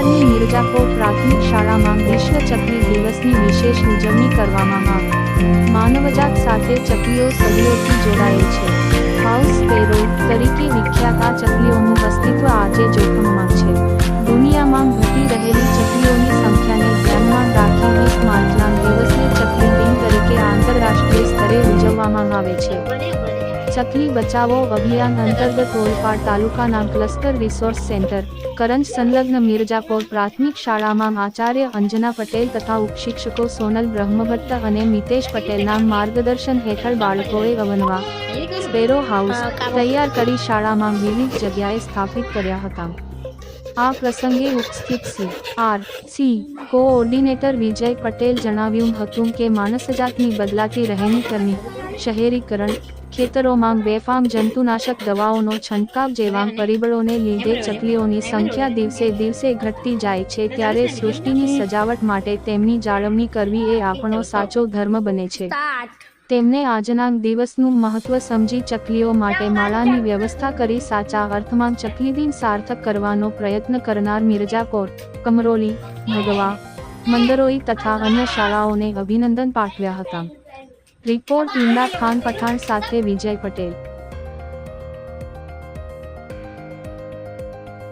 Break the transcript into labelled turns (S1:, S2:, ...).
S1: શહેરની મિર્જાપોર પ્રાથમિક શાળામાં વિશ્વ ચકલી દિવસની વિશેષ ઉજવણી કરવામાં આવી। માનવજાત સાથે ચકલીઓ સદીઓથી જોડાયેલ છે। હાઉસ સ્પેરો તરીકે વિખ્યાત આ ચકલીઓનું અસ્તિત્વ આજે જોખમમાં છે। દુનિયામાં ઘટી રહેલી ચકલીઓની સંખ્યાને ધ્યાનમાં રાખી 20 માર્ચના દિવસને ચકલી દિન તરીકે આંતરરાષ્ટ્રીય સ્તરે ઉજવવામાં આવે છે। ચકલી બચાવો અભિયાન અંતર્ગત ઓલપાડ તાલુકાના ક્લસ્ટર રિસોર્સ સેન્ટર કરંજ સંલગ્ન મિર્જાપોર પ્રાથમિક શાળામાં આચાર્ય અંજના પટેલ તથા ઉપશિક્ષકો સોનલ બ્રહ્મભટ્ટ અને મિતેશ પટેલના માર્ગદર્શન હેઠળ બાળકોએ અવનવા સ્પેરો હાઉસ તૈયાર કરી શાળામાં વિવિધ જગ્યાએ સ્થાપિત કર્યા હતા। આ પ્રસંગે ઉપસ્થિત CRC કોઓર્ડિનેટર વિજય પટેલ જણાવ્યું હતું કે માનસજાતની બદલાતી રહેણીકરણી, શહેરીકરણ, ખેતરોમાં બેફામ જંતુનાશક દવાઓનો છંટકાવ જેવા પરિબળોને લીધે ચકલીઓની સંખ્યા દિવસે દિવસે ઘટતી જાય છે ત્યારે સૃષ્ટિની સજાવટ માટે તેમની જાળવણી કરવી એ આપણો સાચો ધર્મ બને છે। તેમણે આજના દિવસનું મહત્વ સમજી ચકલીઓ માટે માળાની વ્યવસ્થા કરી સાચા અર્થમાં ચકલીદિન સાર્થક કરવાનો પ્રયત્ન કરનાર મિર્જાપોર, કમરોલી, ભગવા, મંદરોઈ તથા અન્ય શાળાઓને અભિનંદન પાઠવ્યા હતા। રિપોર્ટ ઇમરાન ખાન પઠાણ સાથે વિજય પટેલ।